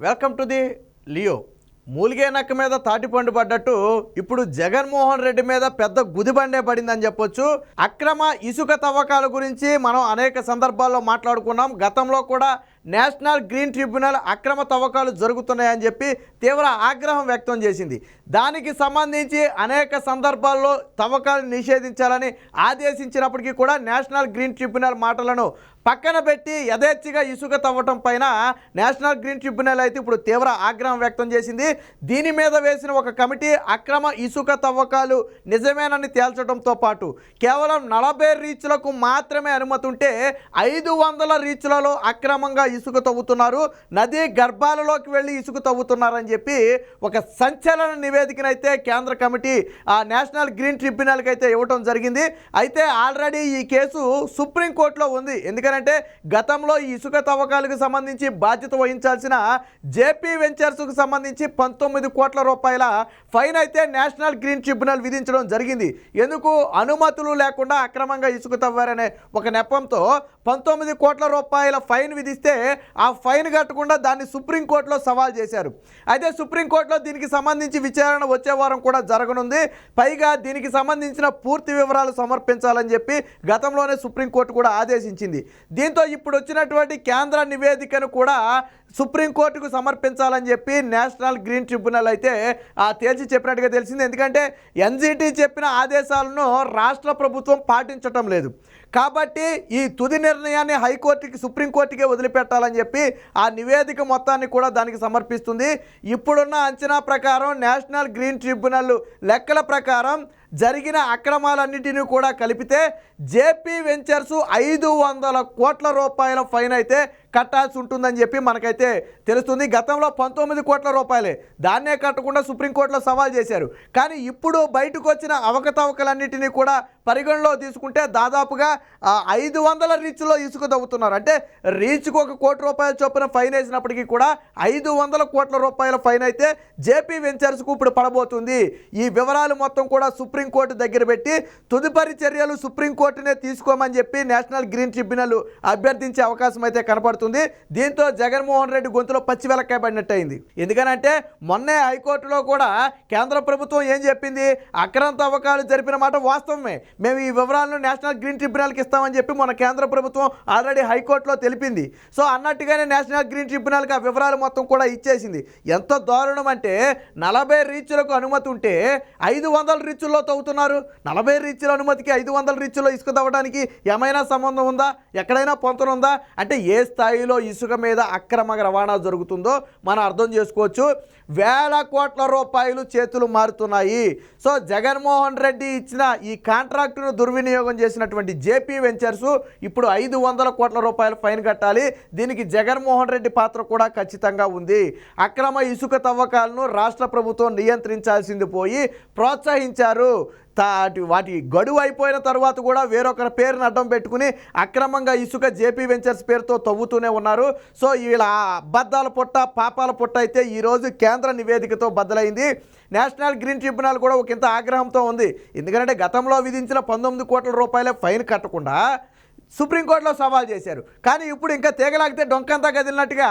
Welcome to the Leo. మూలిగే నక్క మీద తాటిపండు పడ్డట్టు ఇప్పుడు జగన్మోహన్ రెడ్డి మీద పెద్ద గుదిబండే పడిందని చెప్పొచ్చు. అక్రమ ఇసుక తవ్వకాల గురించి మనం అనేక సందర్భాల్లో మాట్లాడుకున్నాం. గతంలో కూడా నేషనల్ గ్రీన్ ట్రిబ్యునల్ అక్రమ తవ్వకాలు జరుగుతున్నాయని చెప్పి తీవ్ర ఆగ్రహం వ్యక్తం చేసింది. దానికి సంబంధించి అనేక సందర్భాల్లో తవ్వకాలు నిషేధించాలని ఆదేశించినప్పటికీ కూడా నేషనల్ గ్రీన్ ట్రిబ్యునల్ మాటలను పక్కన పెట్టి యథేచ్ఛగా ఇసుక తవ్వటం పైన నేషనల్ గ్రీన్ ట్రిబ్యునల్ అయితే ఇప్పుడు తీవ్ర ఆగ్రహం వ్యక్తం చేసింది. దీని మీద వేసిన ఒక కమిటీ అక్రమ ఇసుక తవ్వకాలు నిజమేనని తేల్చడంతో పాటు కేవలం 40 రీచ్లకు మాత్రమే అనుమతి ఉంటే 500 రీచ్లలో అక్రమంగా ఇసుక తవ్వుతున్నారు, నదీ గర్భాలలోకి వెళ్ళి ఇసుక తవ్వుతున్నారని చెప్పి ఒక సంచలన నివేదికనైతే కేంద్ర కమిటీ నేషనల్ గ్రీన్ ట్రిబ్యునల్కి అయితే ఇవ్వడం జరిగింది. అయితే ఆల్రెడీ ఈ కేసు సుప్రీంకోర్టులో ఉంది. ఎందుకంటే గతంలో ఈ ఇసుక తవ్వకాలకు సంబంధించి బాధ్యత వహించాల్సిన జేపీ వెంచర్స్కు సంబంధించి 19 కోట్ల రూపాయల ఫైన్ అయితే నేషనల్ గ్రీన్ ట్రిబ్యునల్ విధించడం జరిగింది. ఎందుకు? అనుమతులు లేకుండా అక్రమంగా ఇసుక తవ్వారనే ఒక నెపంతో 19 కోట్ల రూపాయల ఫైన్ విధిస్తే ఆ ఫైన్ కట్టకుండా దాన్ని సుప్రీంకోర్టులో సవాల్ చేశారు. అయితే సుప్రీంకోర్టులో దీనికి సంబంధించి విచారణ వచ్చే వారం కూడా జరగనుంది. పైగా దీనికి సంబంధించిన పూర్తి వివరాలు సమర్పించాలని చెప్పి గతంలోనే సుప్రీంకోర్టు కూడా ఆదేశించింది. దీంతో ఇప్పుడు వచ్చినటువంటి కేంద్ర నివేదికను కూడా సుప్రీంకోర్టుకు సమర్పించాలని చెప్పి నేషనల్ గ్రీన్ ట్రిబ్యునల్ అయితే తేల్చి చెప్పినట్టుగా తెలిసింది. ఎందుకంటే ఎన్జిటి చెప్పిన ఆదేశాలను రాష్ట్ర ప్రభుత్వం పాటించటం లేదు కాబట్టి ఈ తుది నిర్ణయాన్ని హైకోర్టుకి సుప్రీంకోర్టుకే వదిలిపెట్టాలని చెప్పి ఆ నివేదిక మొత్తాన్ని కూడా దానికి సమర్పిస్తుంది. ఇప్పుడున్న అంచనా ప్రకారం నేషనల్ గ్రీన్ ట్రిబ్యునల్ లెక్కల ప్రకారం జరిగిన అక్రమాలన్నింటినీ కూడా కలిపితే జేపీ వెంచర్స్ 500 కోట్ల రూపాయల ఫైన్ అయితే కట్టాల్సి ఉంటుందని చెప్పి మనకైతే తెలుస్తుంది. గతంలో 19 కోట్ల రూపాయలే, దాన్నే కట్టకుండా సుప్రీంకోర్టులో సవాల్ చేశారు. కానీ ఇప్పుడు బయటకు వచ్చిన అవకతవకలన్నింటినీ కూడా పరిగణలో తీసుకుంటే దాదాపుగా 500 రీచ్లో ఇసుక తవ్వుతున్నారు. అంటే రీచ్కు 1 కోటి రూపాయల చొప్పున ఫైన్ వేసినప్పటికీ కూడా 500 కోట్ల రూపాయల ఫైన్ అయితే జేపీ వెంచర్స్కు ఇప్పుడు పడబోతుంది. ఈ వివరాలు మొత్తం కూడా సుప్రీంకోర్టు దగ్గర పెట్టి తదుపరి చర్యలు సుప్రీంకోర్టునే తీసుకోమని చెప్పి నేషనల్ గ్రీన్ ట్రిబ్యునల్ అభ్యర్థించే అవకాశం అయితే కనపడుతుంది. దీంతో జగన్మోహన్ రెడ్డి గొంతులో పచ్చి వెలక్కాయ పడినట్టు అయింది. ఎందుకనంటే మొన్నే హైకోర్టులో కూడా కేంద్ర ప్రభుత్వం ఏం చెప్పింది? అక్రమ తవ్వకాలు జరిపిన మాట వాస్తవమే, మేము ఈ వివరాలను నేషనల్ గ్రీన్ ట్రిబ్యునల్కి ఇస్తామని చెప్పి మన కేంద్ర ప్రభుత్వం ఆల్రెడీ హైకోర్టులో తెలిపింది. సో అన్నట్టుగానే నేషనల్ గ్రీన్ ట్రిబ్యునల్కి ఆ వివరాలు మొత్తం కూడా ఇచ్చేసింది. ఎంత దారుణం అంటే 40 రీచ్లకు అనుమతి ఉంటే 500 రీచ్ల్లో తవ్వుతున్నారు. 40 రీచ్ల అనుమతికి 500 రీచ్ల్లో ఇసుక తవ్వడానికి ఏమైనా సంబంధం ఉందా? ఎక్కడైనా పొంతనుందా? అంటే ఏ స్థాయిలో ఇసుక మీద అక్రమ రవాణా జరుగుతుందో మనం అర్థం చేసుకోవచ్చు. వేల కోట్ల రూపాయలు చేతులు మారుతున్నాయి. సో జగన్మోహన్ రెడ్డి ఇచ్చిన ఈ కాంట్రాక్టును దుర్వినియోగం చేసినటువంటి జేపీ వెంచర్స్ ఇప్పుడు 500 కోట్ల రూపాయల ఫైన్ కట్టాలి. దీనికి జగన్మోహన్ రెడ్డి పాత్ర కూడా ఖచ్చితంగా ఉంది. అక్రమ ఇసుక తవ్వకాలను రాష్ట్ర ప్రభుత్వం నియంత్రించాల్సింది పోయి ప్రోత్సహించారు. వాటి గడువు అయిపోయిన తర్వాత కూడా వేరొకరి పేరును అడ్డం పెట్టుకుని అక్రమంగా ఇసుక జేపీ వెంచర్స్ పేరుతో తవ్వుతూనే ఉన్నారు. సో వీళ్ళ అబద్ధాల పుట్ట పాపాల పుట్ట అయితే ఈరోజు కేంద్ర నివేదికతో బద్దలైంది. నేషనల్ గ్రీన్ ట్రిబ్యునల్ కూడా ఒక ఇంత ఆగ్రహంతో ఉంది. ఎందుకంటే గతంలో విధించిన 19 కోట్ల రూపాయల ఫైన్ కట్టకుండా సుప్రీంకోర్టులో సవాల్ చేశారు. కానీ ఇప్పుడు ఇంకా తీగలాగితే డొంకంతా కదిలినట్టుగా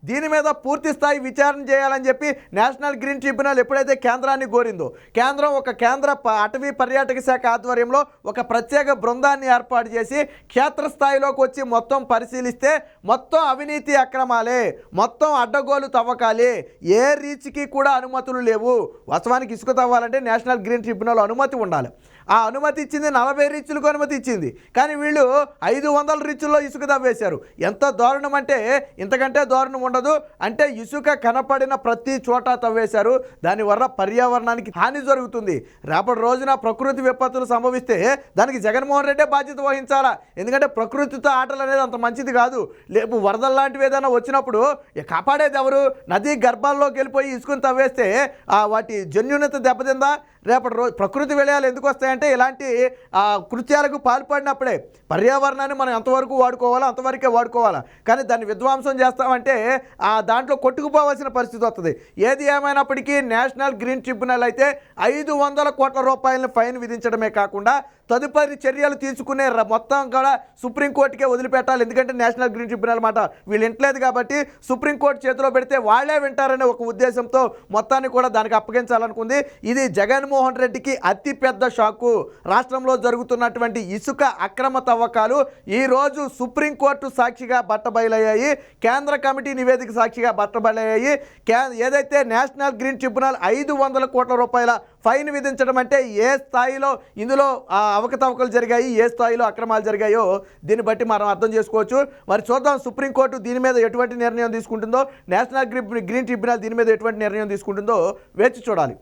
దీని మీద పూర్తి స్థాయి విచారణ చేయాలని చెప్పి నేషనల్ గ్రీన్ ట్రిబ్యునల్ ఎప్పుడైతే కేంద్రాన్ని కోరిందో, కేంద్రం కేంద్ర అటవీ పర్యాటక శాఖ ఆధ్వర్యంలో ఒక ప్రత్యేక బృందాన్ని ఏర్పాటు చేసి క్షేత్రస్థాయిలోకి వచ్చి మొత్తం పరిశీలిస్తే మొత్తం అవినీతి అక్రమాలే, మొత్తం అడ్డగోలు తవ్వకాలే, ఏ రీచ్కి కూడా అనుమతులు లేవు. వాస్తవానికి ఇసుక తవ్వాలంటే నేషనల్ గ్రీన్ ట్రిబ్యునల్ అనుమతి ఉండాలి. ఆ అనుమతి ఇచ్చింది 40 రీచ్లకు అనుమతి ఇచ్చింది. కానీ వీళ్ళు 500 రీచ్ల్లో ఇసుక తవ్వేశారు. ఎంత దారుణం అంటే ఇంతకంటే దారుణం ఉండదు. అంటే ఇసుక కనపడిన ప్రతి చోట తవ్వేశారు. దానివల్ల పర్యావరణానికి హాని జరుగుతుంది. రేపటి రోజున ప్రకృతి విపత్తులు సంభవిస్తే దానికి జగన్మోహన్ రెడ్డే బాధ్యత వహించాలా. ఎందుకంటే ప్రకృతితో ఆటలు అనేది అంత మంచిది కాదు. లేపు వరదలు లాంటివి ఏదైనా వచ్చినప్పుడు కాపాడేది ఎవరు? నదీ గర్భాల్లోకి వెళ్ళిపోయి ఇసుకను తవ్వేస్తే వాటి జన్యునత దెబ్బతిందా? రేపటి రోజు ప్రకృతి విలయాలు ఎందుకు వస్తాయంటే ఇలాంటి కృత్యాలకు పాల్పడినప్పుడే. పర్యావరణాన్ని మనం ఎంతవరకు వాడుకోవాలో అంతవరకే వాడుకోవాలా. కానీ దాన్ని విధ్వంసం చేస్తామంటే దాంట్లో కొట్టుకుపోవాల్సిన పరిస్థితి వస్తుంది. ఏది ఏమైనప్పటికీ నేషనల్ గ్రీన్ ట్రిబ్యునల్ అయితే 500 కోట్ల రూపాయలను ఫైన్ విధించడమే కాకుండా తదుపరి చర్యలు తీసుకునే మొత్తం కూడా సుప్రీంకోర్టుకే వదిలిపెట్టాలి. ఎందుకంటే నేషనల్ గ్రీన్ ట్రిబ్యునల్ మాట వీళ్ళు వింటలేదు కాబట్టి సుప్రీంకోర్టు చేతిలో పెడితే వాళ్లే వింటారనే ఒక ఉద్దేశంతో మొత్తాన్ని కూడా దానికి అప్పగించాలనుకుంది. ఇది జగన్మోహన్ రెడ్డికి అతిపెద్ద షాకు. రాష్ట్రంలో జరుగుతున్నటువంటి ఇసుక అక్రమ తవ్వకాలు ఈరోజు సుప్రీంకోర్టు సాక్షిగా బట్టబయలయ్యాయి, కేంద్ర కమిటీ నివేదిక సాక్షిగా బట్టబయలయ్యాయి. ఏదైతే నేషనల్ గ్రీన్ ట్రిబ్యునల్ 500 కోట్ల రూపాయల ఫైన్ విధించడం అంటే ఏ స్థాయిలో ఇందులో అవకతవకలు జరిగాయి, ఏ స్థాయిలో అక్రమాలు జరిగాయో దీన్ని బట్టి మనం అర్థం చేసుకోవచ్చు. మరి చూద్దాం సుప్రీంకోర్టు దీని మీద ఎటువంటి నిర్ణయం తీసుకుంటుందో, నేషనల్ గ్రీన్ ట్రిబ్యునల్ దీని మీద ఎటువంటి నిర్ణయం తీసుకుంటుందో వేచి చూడాలి.